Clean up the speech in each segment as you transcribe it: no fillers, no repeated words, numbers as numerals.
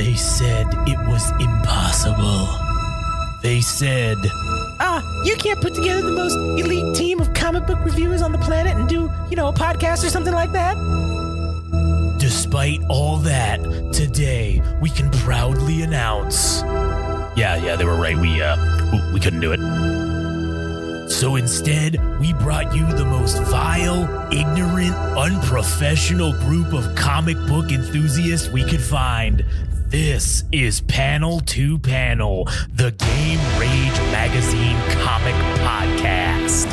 They said it was impossible. They said, you can't put together the most elite team of comic book reviewers on the planet and do, a podcast or something like that? Despite all that, today we can proudly announce. Yeah, they were right. We couldn't do it. So instead, we brought you the most vile, ignorant, unprofessional group of comic book enthusiasts we could find. This is Panel to Panel, the Game Rage Magazine comic podcast.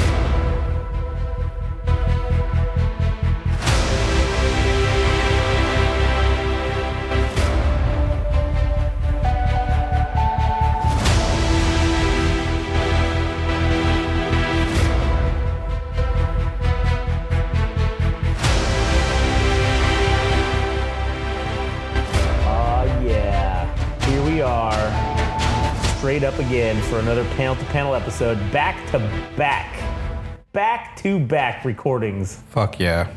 Straight up again for another panel to panel episode, back to back recordings. Fuck yeah.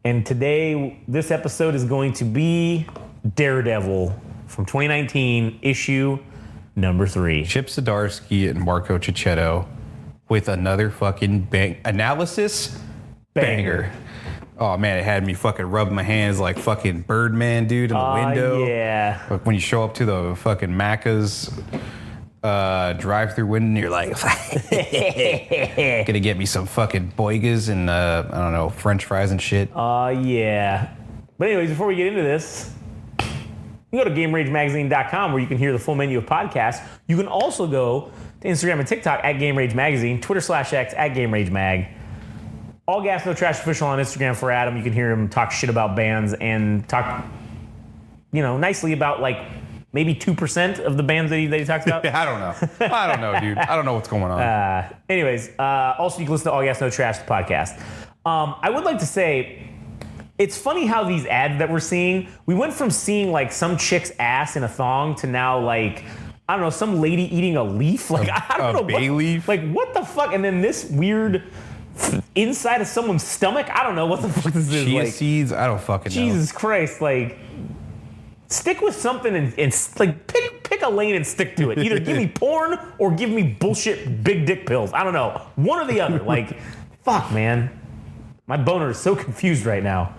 And today, this episode is going to be Daredevil from 2019, issue number 3. Chip Zdarsky and Marco Cicchetto with another fucking analysis banger. Oh man, it had me fucking rubbing my hands like fucking Birdman, dude, in the window. Yeah. When you show up to the fucking Macca's drive-through window, you're like, gonna get me some fucking boigas and I don't know, French fries and shit. Yeah. But anyways, before we get into this, you can go to GameRageMagazine.com where you can hear the full menu of podcasts. You can also go to Instagram and TikTok at Game Rage Magazine, Twitter/X at Game Rage Mag. All Gas No Trash official on Instagram for Adam. You can hear him talk shit about bands and talk, nicely about like maybe 2% of the bands that he talks about. I don't know, dude. I don't know what's going on. Anyways, also you can listen to All Gas No Trash, the podcast. I would like to say, it's funny how these ads that we're seeing, we went from seeing like some chick's ass in a thong to now like, I don't know, some lady eating a leaf. Like, I don't know. Bay leaf? Like, what the fuck? And then this weird inside of someone's stomach. I don't know what the fuck this is. Chia like, seeds? I don't fucking know. Jesus Christ. Like, stick with something and like pick a lane and stick to it. Either give me porn or give me bullshit big dick pills. I don't know. One or the other. Like, fuck, man. My boner is so confused right now.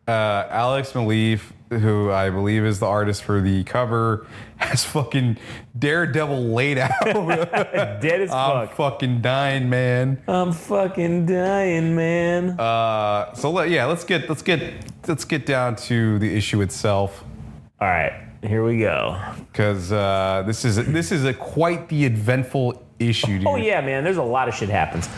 Alex Maleev, who I believe is the artist for the cover, has fucking Daredevil laid out. Dead as fuck. I'm fucking dying, man. I'm fucking dying, man. Let's get down to the issue itself. All right, here we go. Because this is quite the eventful issue, dude. Oh yeah, man. There's a lot of shit happens.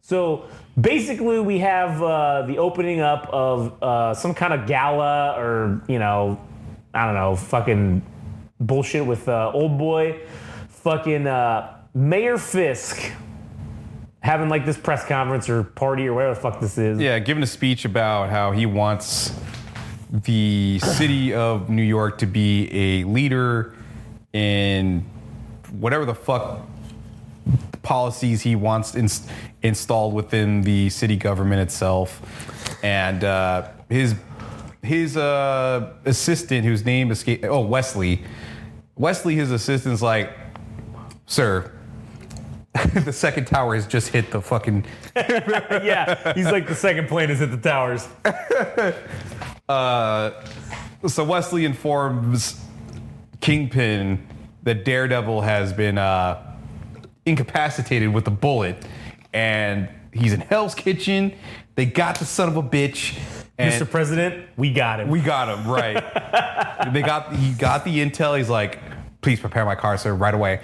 So basically, we have the opening up of some kind of gala or I don't know, fucking bullshit with Old Boy, fucking Mayor Fisk having like this press conference or party or whatever the fuck this is. Yeah, giving a speech about how he wants the city of New York to be a leader in whatever the fuck policies he wants installed within the city government itself. And his assistant, whose name escaped, Wesley, his assistant's like, sir, the second tower has just hit the fucking... Yeah, he's like, the second plane has hit the towers. So Wesley informs Kingpin that Daredevil has been incapacitated with a bullet, and he's in Hell's Kitchen. They got the son of a bitch. And Mr. President, we got him. We got him, right. He got the intel. He's like, please prepare my car, sir, right away.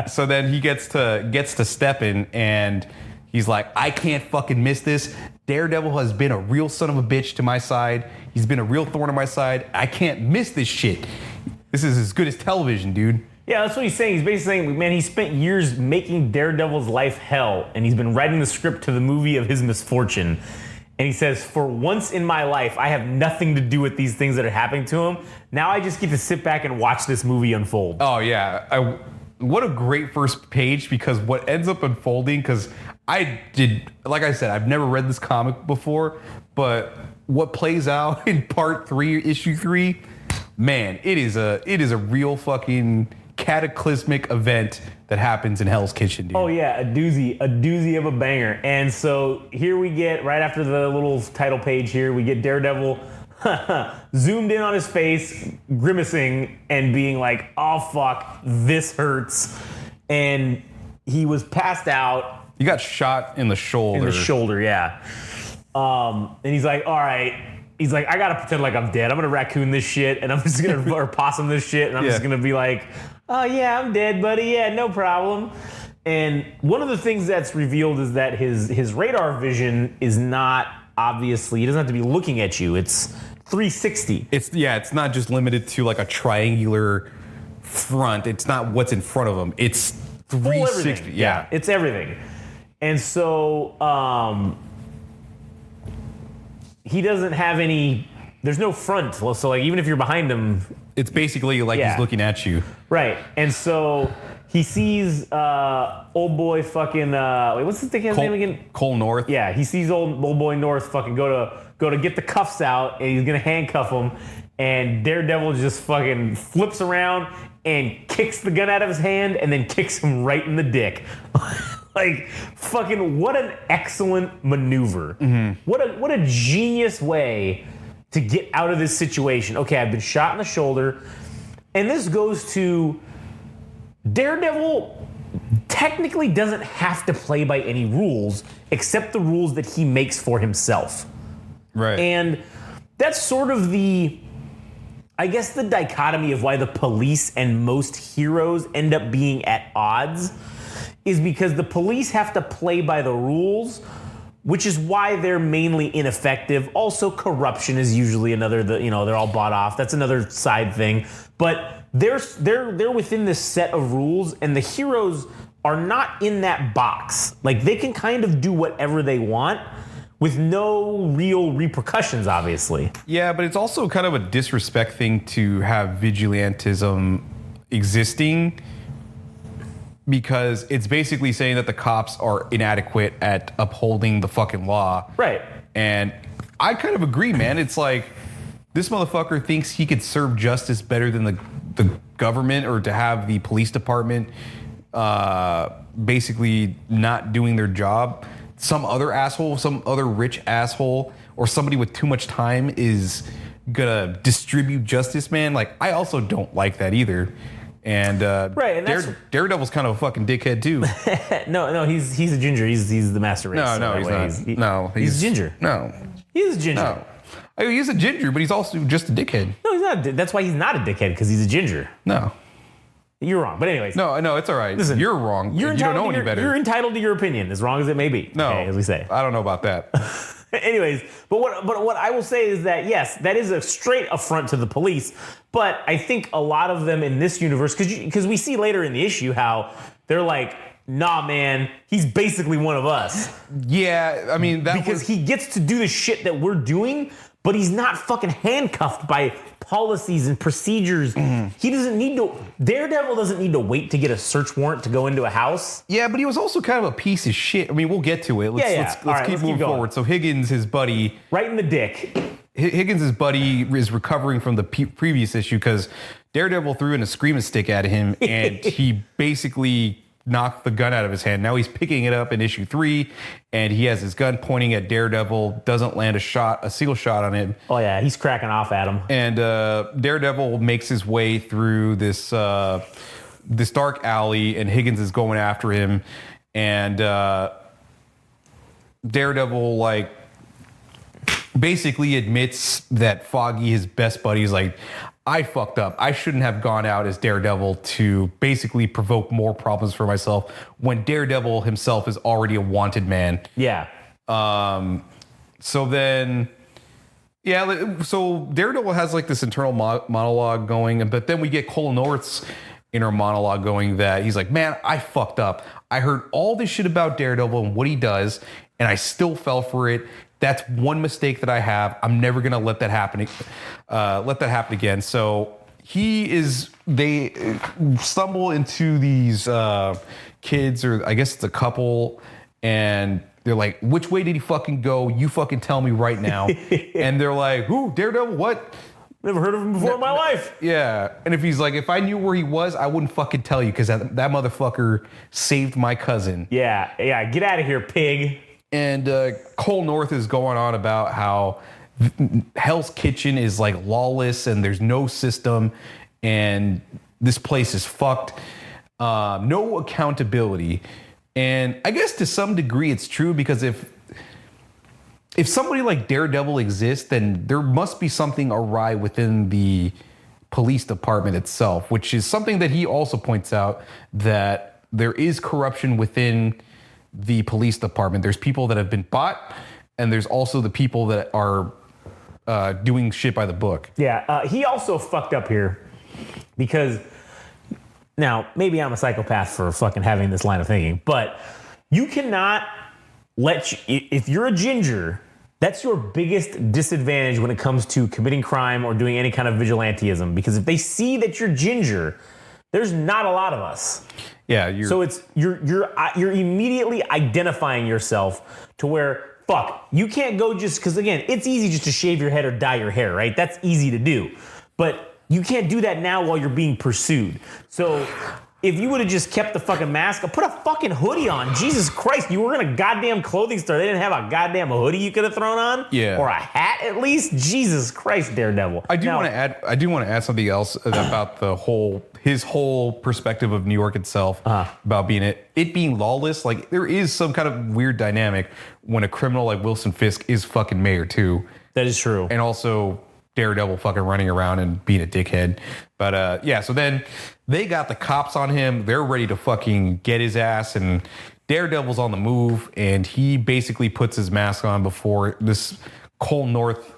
So then he gets to stepping, and he's like, I can't fucking miss this. Daredevil has been a real son of a bitch to my side. He's been a real thorn on my side. I can't miss this shit. This is as good as television, dude. Yeah, that's what he's saying. He's basically saying, man, he spent years making Daredevil's life hell, and he's been writing the script to the movie of his misfortune. And he says, for once in my life, I have nothing to do with these things that are happening to him. Now I just get to sit back and watch this movie unfold. Oh, yeah. What a great first page, because what ends up unfolding, because like I said, I've never read this comic before, but what plays out in part 3, issue 3, man, it is a real fucking cataclysmic event that happens in Hell's Kitchen, dude. Oh yeah, a doozy of a banger. And so here we get, right after the little title page here, we get Daredevil zoomed in on his face, grimacing and being like, oh fuck, this hurts. And he was passed out. He got shot in the shoulder. In the shoulder, yeah. And he's like, all right. He's like, I gotta pretend like I'm dead. I'm gonna raccoon this shit, and I'm just gonna or possum this shit, and I'm just gonna be like, oh yeah, I'm dead, buddy. Yeah, no problem. And one of the things that's revealed is that his radar vision is not obviously. He doesn't have to be looking at you. It's 360. It's not just limited to like a triangular front. It's not what's in front of him. It's 360. Yeah, it's everything. And so he doesn't have any. There's no front. So like even if you're behind him, it's basically like he's looking at you. Right. And so he sees old boy fucking what's the kid's name again? Cole North. Yeah, he sees old boy North fucking go to get the cuffs out, and he's gonna handcuff him, and Daredevil just fucking flips around and kicks the gun out of his hand and then kicks him right in the dick. Like fucking what an excellent maneuver. Mm-hmm. What a genius way to get out of this situation. Okay, I've been shot in the shoulder, and this goes to Daredevil technically doesn't have to play by any rules except the rules that he makes for himself. Right. And that's sort of the dichotomy of why the police and most heroes end up being at odds is because the police have to play by the rules, which is why they're mainly ineffective. Also, corruption is usually another, they're all bought off. That's another side thing. But they're within this set of rules, and the heroes are not in that box. Like, they can kind of do whatever they want with no real repercussions, obviously. Yeah, but it's also kind of a disrespect thing to have vigilantism existing, because it's basically saying that the cops are inadequate at upholding the fucking law. Right. And I kind of agree, man. It's like, this motherfucker thinks he could serve justice better than the government, or to have the police department basically not doing their job. Some other asshole, some other rich asshole, or somebody with too much time is gonna distribute justice, man. Like, I also don't like that either. And right, and Daredevil's kind of a fucking dickhead too. no, he's a ginger. He's the master race. No, he's not. He's ginger. No, he's a ginger. No. I mean, he's a ginger, but he's also just a dickhead. No, he's not. That's why he's not a dickhead, because he's a ginger. No. You're wrong. But anyways. No, it's all right. Listen, you're wrong. You don't know any better. You're entitled to your opinion, as wrong as it may be. No. Okay, as we say. I don't know about that. Anyways, but what I will say is that, yes, that is a straight affront to the police. But I think a lot of them in this universe, because we see later in the issue how they're like, nah, man, he's basically one of us. Yeah, I mean, because he gets to do the shit that we're doing, but he's not fucking handcuffed by policies and procedures. Mm-hmm. He doesn't need to. Daredevil doesn't need to wait to get a search warrant to go into a house. Yeah, but he was also kind of a piece of shit. I mean, we'll get to it. Let's keep moving forward. So Higgins, his buddy, right in the dick. Higgins' buddy is recovering from the previous issue because Daredevil threw in a screaming stick at him, and he basically knocked the gun out of his hand. Now he's picking it up in issue 3, and he has his gun pointing at Daredevil, doesn't land a single shot on him. Oh yeah, he's cracking off at him. And Daredevil makes his way through this dark alley, and Higgins is going after him, and Daredevil basically admits that Foggy, his best buddy, is like, I fucked up. I shouldn't have gone out as Daredevil to basically provoke more problems for myself when Daredevil himself is already a wanted man. Yeah. So Daredevil has this internal monologue going, but then we get Cole North's inner monologue going that he's like, man, I fucked up. I heard all this shit about Daredevil and what he does, and I still fell for it. That's one mistake that I have. I'm never gonna let that happen again. So they stumble into these kids, or I guess it's a couple, and they're like, which way did he fucking go? You fucking tell me right now. And they're like, who, Daredevil? What? Never heard of him before in my life. Yeah. And if he's like, if I knew where he was, I wouldn't fucking tell you because that motherfucker saved my cousin. Yeah. Get out of here, pig. And Cole North is going on about how Hell's Kitchen is like lawless and there's no system and this place is fucked. No accountability. And I guess to some degree it's true because if somebody like Daredevil exists, then there must be something awry within the police department itself, which is something that he also points out, that there is corruption within the police department. There's people that have been bought, and there's also the people that are doing shit by the book. Yeah, he also fucked up here because now maybe I'm a psychopath for fucking having this line of thinking, but you cannot if you're a ginger, that's your biggest disadvantage when it comes to committing crime or doing any kind of vigilantism. Because if they see that you're ginger, there's not a lot of us. Yeah, so you're immediately identifying yourself to where you can't go just because again it's easy just to shave your head or dye your hair, right? That's easy to do, but you can't do that now while you're being pursued. So if you would have just kept the fucking mask or put a fucking hoodie on, Jesus Christ, you were in a goddamn clothing store. They didn't have a goddamn hoodie you could have thrown on? Yeah. Or a hat at least? Jesus Christ, Daredevil. I do want to add something else about his whole perspective of New York itself, about it being lawless. Like there is some kind of weird dynamic when a criminal like Wilson Fisk is fucking mayor too. That is true. And also Daredevil fucking running around and being a dickhead. But so then they got the cops on him. They're ready to fucking get his ass, and Daredevil's on the move, and he basically puts his mask on before this Cole North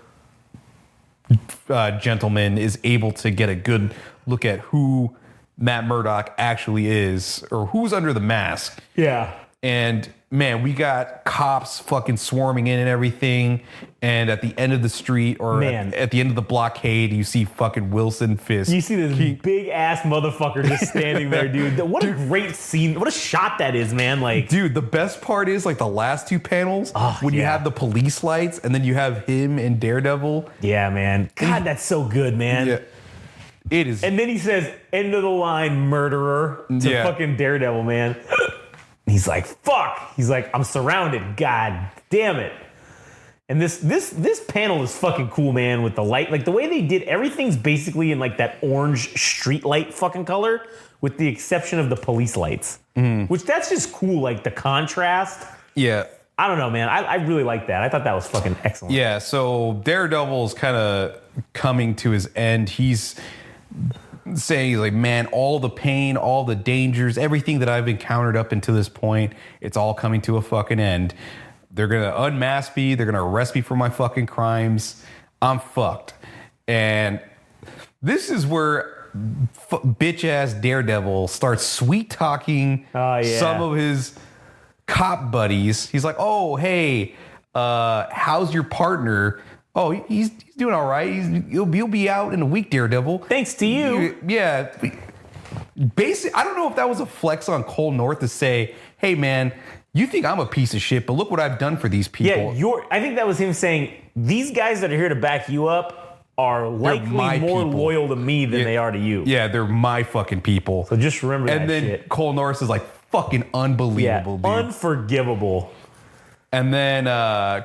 gentleman is able to get a good look at who Matt Murdock actually is, or who's under the mask. Yeah. And man, we got cops fucking swarming in and everything. And at the end of the street, or at the end of the blockade, you see fucking Wilson Fisk. You see this big ass motherfucker just standing there, dude. What a great scene. What a shot that is, man. Like, dude, the best part is like the last two panels when you have the police lights and then you have him and Daredevil. Yeah, man. God, that's so good, man. Yeah. It is. And then he says, end of the line, murderer, to fucking Daredevil, man. He's like, fuck. He's like, I'm surrounded. God damn it. And this panel is fucking cool, man, with the light. Like the way they did everything's basically in like that orange street light fucking color, with the exception of the police lights. Which that's just cool, like the contrast. Yeah. I don't know, man. I really like that. I thought that was fucking excellent. Yeah, so Daredevil's kind of coming to his end. He's saying, like, man, all the pain, all the dangers, everything that I've encountered up until this point, it's all coming to a fucking end. They're going to unmask me. They're going to arrest me for my fucking crimes. I'm fucked. And this is where bitch-ass Daredevil starts sweet-talking some of his cop buddies. He's like, oh, hey, how's your partner? Oh, he's doing all right. He'll be out in a week, Daredevil. Thanks to you. Yeah. Basically, I don't know if that was a flex on Cole North to say, hey, man, you think I'm a piece of shit, but look what I've done for these people. Yeah, I think that was him saying, these guys that are here to back you up are likely more loyal to me than they are to you. Yeah, they're my fucking people. So just remember that shit. And then Cole North is like, fucking unbelievable, dude. Unforgivable. And then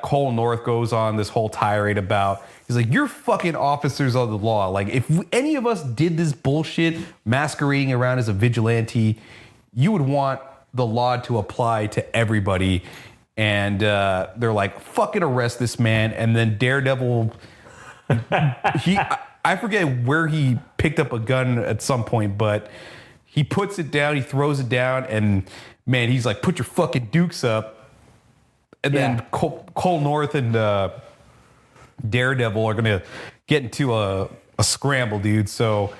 Cole North goes on this whole tirade about, he's like, you're fucking officers of the law. Like, if any of us did this bullshit masquerading around as a vigilante, you would want the law to apply to everybody. And they're like, fucking arrest this man. And then Daredevil, I forget where he picked up a gun at some point, but he puts it down, he throws it down, and man, he's like, put your fucking dukes up. And then Cole North and Daredevil are going to get into a scramble, dude. So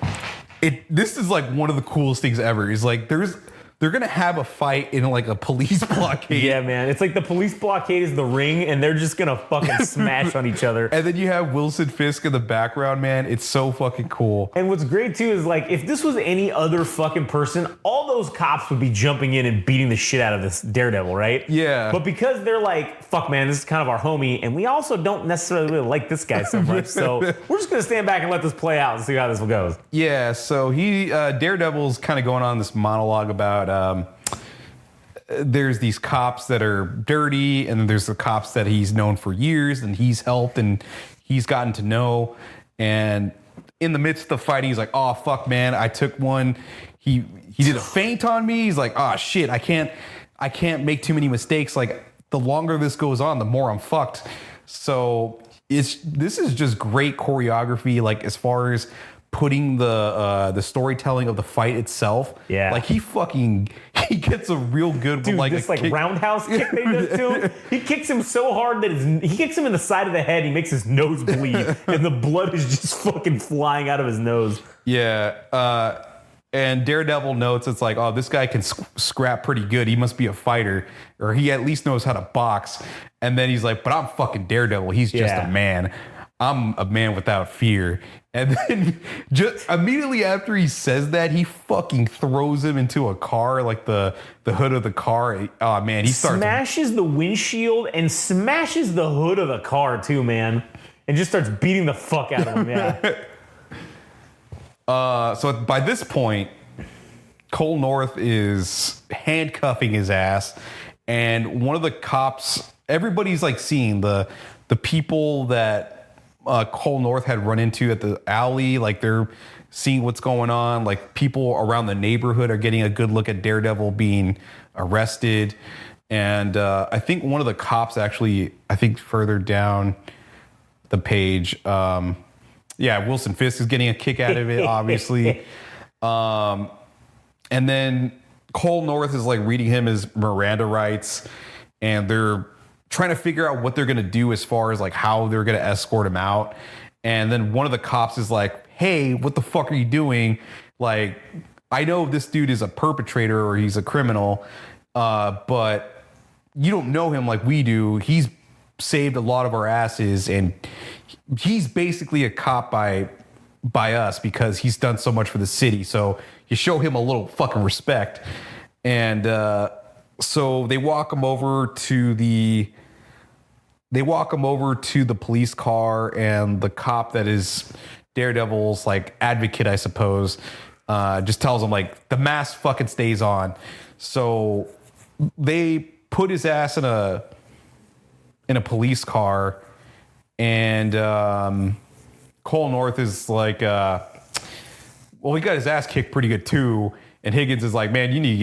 this is like one of the coolest things ever. Is like there's they're gonna have a fight in like a police blockade. Yeah, man. It's like the police blockade is the ring, and they're just gonna fucking smash on each other. And then you have Wilson Fisk in the background, man. It's so fucking cool. And what's great too is like if this was any other fucking person, all those cops would be jumping in and beating the shit out of this Daredevil, right? Yeah. But because they're like, fuck, man, this is kind of our homie, and we also don't necessarily really like this guy so much, so we're just gonna stand back and let this play out and see how this goes. Yeah. So Daredevil's kind of going on this monologue about. There's these cops that are dirty, and then there's the cops that he's known for years, and he's helped and he's gotten to know. And in the midst of the fighting, he's like, "Oh fuck, man, I took one. He did a feint on me." He's like, "Oh shit, I can't make too many mistakes. Like the longer this goes on, the more I'm fucked." So this is just great choreography, like as far as putting the storytelling of the fight itself. Yeah. Like he gets a real good Dude, like this a kick. roundhouse kick they just to him, he kicks him so hard that he kicks him in the side of the head, he makes his nose bleed, and the blood is just fucking flying out of his nose. Yeah. And Daredevil notes it's like, oh, this guy can scrap pretty good. He must be a fighter, or he at least knows how to box. And then he's like, but I'm fucking Daredevil. He's just a man. I'm a man without fear. And then just immediately after he says that, he fucking throws him into a car, like the hood of the car. Oh man, he smashes the windshield and smashes the hood of the car too, man. And just starts beating the fuck out of him, yeah. So by this point, Cole North is handcuffing his ass, and one of the cops, everybody's like seeing the people that Cole North had run into at the alley, like they're seeing what's going on. Like people around the neighborhood are getting a good look at Daredevil being arrested. And I think one of the cops actually, I think further down the page, Wilson Fisk is getting a kick out of it, obviously. And then Cole North is like reading him his Miranda rights, and they're trying to figure out what they're going to do as far as like how they're going to escort him out. And then one of the cops is like, hey, what the fuck are you doing? Like, I know this dude is a perpetrator or he's a criminal, but you don't know him like we do. He's saved a lot of our asses, and he's basically a cop by us because he's done so much for the city. So you show him a little fucking respect. And so they walk him over to the police car, and the cop that is Daredevil's like advocate, I suppose, just tells him like the mask fucking stays on. So they put his ass in a police car, and Cole North is like, well, he got his ass kicked pretty good too. And Higgins is like, man, you need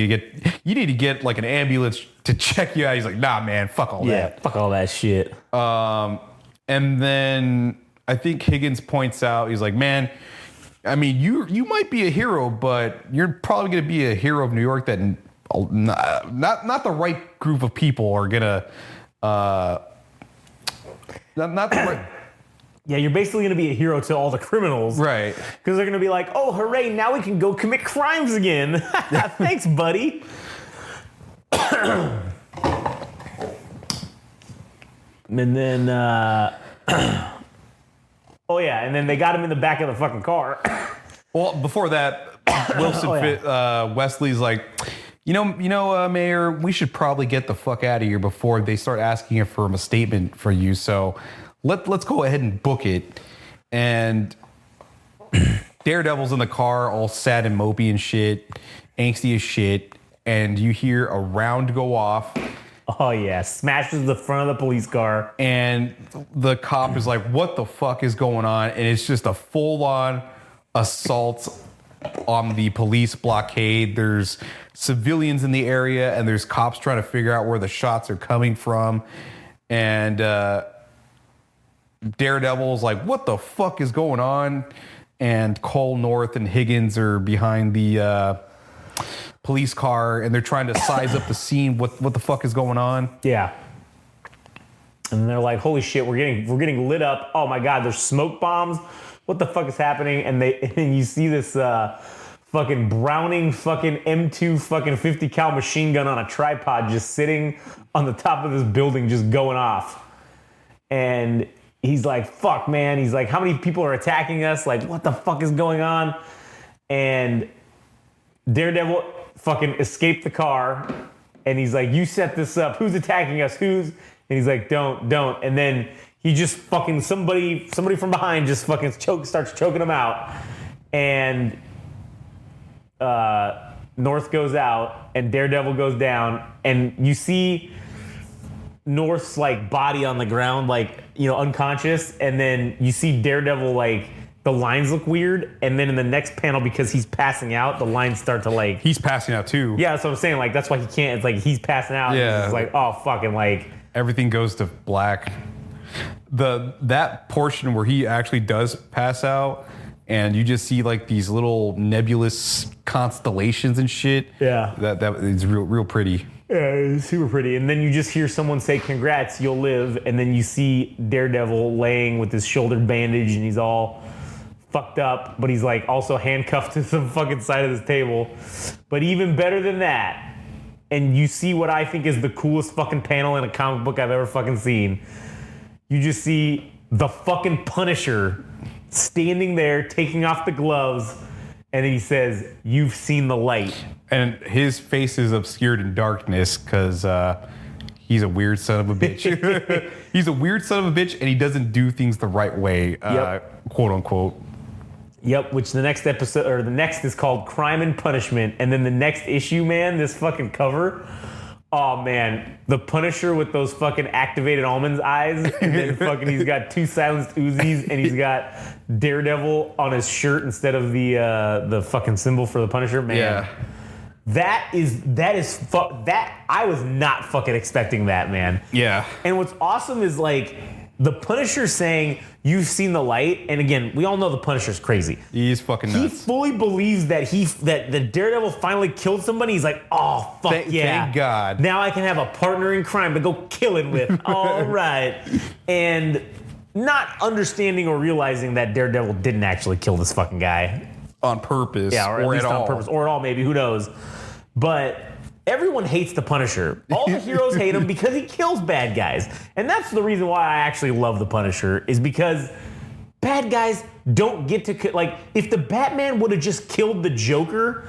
to get like an ambulance to check you out. He's like, nah, man, fuck all that. Yeah, fuck all that shit. And then I think Higgins points out, he's like, man, I mean, you might be a hero, but you're probably going to be a hero of New York that not the right group of people are going to, not the right. Yeah, you're basically going to be a hero to all the criminals. Right. Because they're going to be like, oh, hooray, now we can go commit crimes again. Thanks, buddy. And then, oh, yeah, and then they got him in the back of the fucking car. Well, before that, Wesley's like, Mayor, we should probably get the fuck out of here before they start asking you for a statement for you. So let's go ahead and book it. And Daredevil's in the car, all sad and mopey and shit, angsty as shit. And you hear a round go off. Oh, yeah. Smashes the front of the police car. And the cop is like, what the fuck is going on? And it's just a full-on assault on the police blockade. There's civilians in the area, and there's cops trying to figure out where the shots are coming from. And Daredevil's like, what the fuck is going on? And Cole North and Higgins are behind the police car, and they're trying to size up the scene. What the fuck is going on? Yeah. And they're like, holy shit, we're getting lit up. Oh my God, there's smoke bombs. What the fuck is happening? And you see this fucking Browning fucking M2 fucking 50 cal machine gun on a tripod just sitting on the top of this building just going off. And he's like, fuck, man. He's like, how many people are attacking us? Like, what the fuck is going on? And Daredevil fucking escaped the car. And he's like, you set this up. Who's attacking us? And he's like, don't. And then he just fucking, somebody from behind just fucking starts choking him out. And North goes out and Daredevil goes down. And you see North's like body on the ground, like, you know, unconscious. And then you see Daredevil, like, the lines look weird. And then in the next panel, because he's passing out, the lines start to like... He's passing out too. Yeah, that's what I'm saying. Like, that's why he can't. It's like he's passing out. Yeah. And it's like, oh, fucking like... Everything goes to black. That portion where he actually does pass out and you just see like these little nebulous constellations and shit. Yeah. That is real pretty. Yeah, it's super pretty. And then you just hear someone say, congrats, you'll live. And then you see Daredevil laying with his shoulder bandage and he's all fucked up, but he's like also handcuffed to some fucking side of this table. But even better than that, and you see what I think is the coolest fucking panel in a comic book I've ever fucking seen. You just see the fucking Punisher standing there, taking off the gloves, and he says, you've seen the light. And his face is obscured in darkness because he's a weird son of a bitch. He's a weird son of a bitch, and he doesn't do things the right way, quote unquote. Yep, which the next episode, or the next is called Crime and Punishment. And then the next issue, man, this fucking cover. Oh, man. The Punisher with those fucking activated almonds eyes. And then fucking he's got 2 silenced Uzis. And he's got Daredevil on his shirt instead of the fucking symbol for the Punisher. Man. Yeah. That I was not fucking expecting that, man. Yeah. And what's awesome is like the Punisher saying, you've seen the light. And again, we all know the Punisher's crazy. He's fucking He nuts. fully believes that the Daredevil finally killed somebody. He's like, oh, fuck yeah. Thank God. Now I can have a partner in crime to go kill him with. All right. And not understanding or realizing that Daredevil didn't actually kill this fucking guy. On purpose. Yeah, or at least on purpose. Or at all, maybe. Who knows? But everyone hates the Punisher. All the heroes hate him because he kills bad guys. And that's the reason why I actually love the Punisher, is because bad guys don't get to... Like, if the Batman would have just killed the Joker...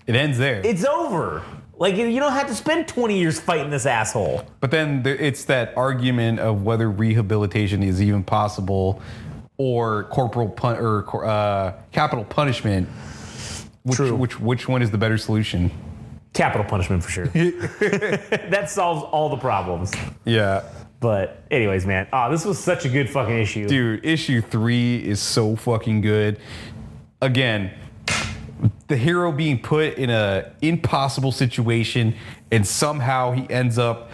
It ends there. It's over. Like, you don't have to spend 20 years fighting this asshole. But then it's that argument of whether rehabilitation is even possible or capital punishment. True. Which one is the better solution? Capital punishment for sure. That solves all the problems. Yeah. But anyways, man. This was such a good fucking issue. Dude, issue 3 is so fucking good. Again, the hero being put in a impossible situation and somehow he ends up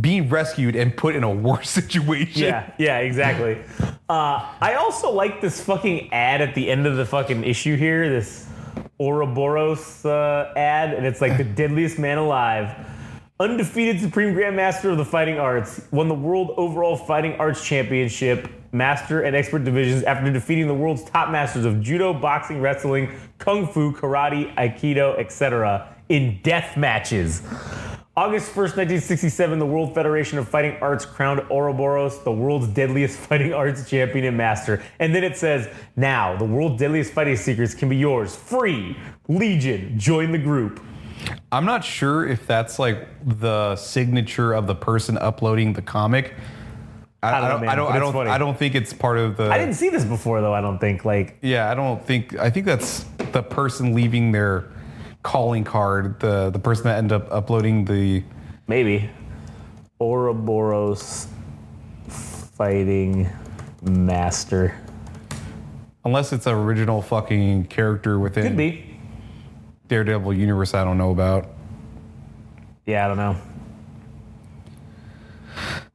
being rescued and put in a worse situation. Yeah, exactly. I also like this fucking ad at the end of the fucking issue here, this Ouroboros ad, and it's like the deadliest man alive. Undefeated Supreme Grandmaster of the Fighting Arts, won the World Overall Fighting Arts Championship, Master and Expert divisions after defeating the world's top masters of Judo, Boxing, Wrestling, Kung Fu, Karate, Aikido, etc. in death matches. August 1st, 1967, the World Federation of Fighting Arts crowned Ouroboros the world's deadliest fighting arts champion and master. And then it says, now, the world's deadliest fighting secrets can be yours. Free. Legion. Join the group. I'm not sure if that's like the signature of the person uploading the comic. I don't think it's part of the... I didn't see this before, though, I don't think. Yeah, I think that's the person leaving their calling card, the person that ended up uploading the... Maybe. Ouroboros Fighting Master. Unless it's an original fucking character within... Could be. Daredevil universe I don't know about. Yeah, I don't know.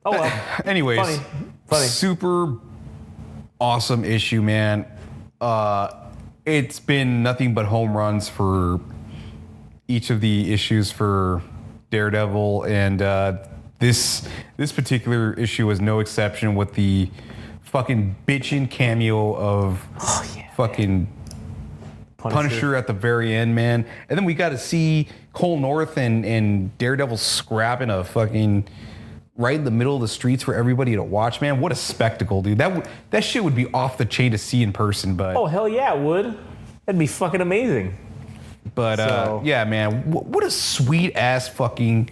Oh well. Anyways, Funny. Super awesome issue, man. It's been nothing but home runs for each of the issues for Daredevil, and this particular issue was no exception with the fucking bitchin' cameo of fucking Punisher at the very end, man. And then we got to see Cole North and Daredevil scrapping a fucking right in the middle of the streets for everybody to watch, man. What a spectacle, dude. That shit would be off the chain to see in person, but Oh, hell yeah, it would. That'd be fucking amazing. But yeah, man, what a sweet ass fucking.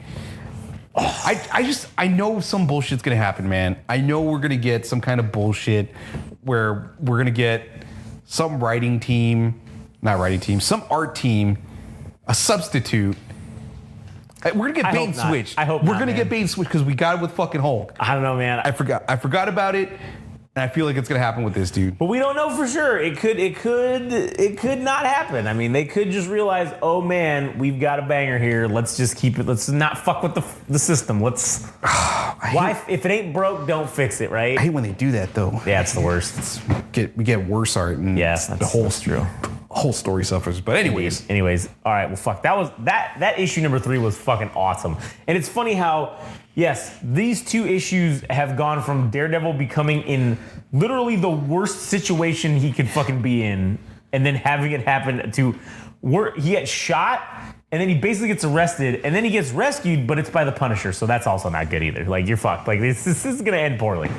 I know some bullshit's gonna happen, man. I know we're gonna get some kind of bullshit where we're gonna get some some art team, a substitute. We're gonna get bait and switch. I hope we're not, gonna man. get bait and switch because we got it with fucking Hulk. I don't know, man. I forgot about it. And I feel like it's gonna happen with this dude. But we don't know for sure. It could not happen. I mean, they could just realize, oh man, we've got a banger here. Let's just keep it. Let's not fuck with the system. Let's. If it ain't broke, don't fix it, right? I hate when they do that though. Yeah, it's the worst. We get worse art, and that's true. Whole story suffers. But anyways, all right. Well, fuck. That issue number 3 was fucking awesome, and it's funny how. Yes, these 2 issues have gone from Daredevil becoming in literally the worst situation he could fucking be in, and then having it happen to where he gets shot, and then he basically gets arrested, and then he gets rescued, but it's by the Punisher, so that's also not good either. Like, you're fucked. Like, this is gonna end poorly.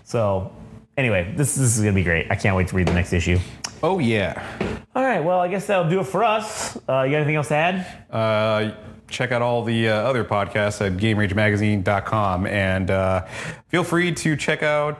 So, anyway, this is gonna be great. I can't wait to read the next issue. oh yeah. All right, well, I guess that'll do it for us. You got anything else to add? Check out all the other podcasts at GameRageMagazine.com, and feel free to check out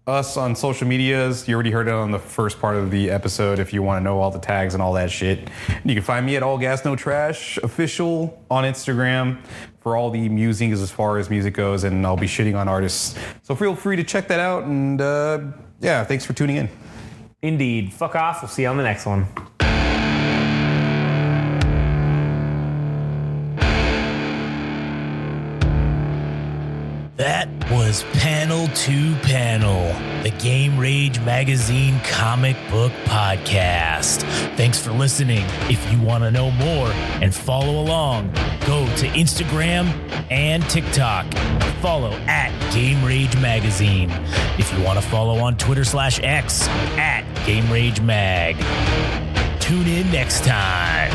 us on social medias. You already heard it on the first part of the episode if you want to know all the tags and all that shit. And you can find me at All Gas No Trash Official on Instagram for all the musings as far as music goes, and I'll be shitting on artists. So feel free to check that out, and yeah, thanks for tuning in. Indeed. Fuck off. We'll see you on the next one. That was Panel to Panel, the Game Rage Magazine comic book podcast. Thanks for listening. If you want to know more and follow along, go to Instagram and TikTok. Follow at Game Rage Magazine. If you want to follow on Twitter/X at Game Rage Mag. Tune in next time.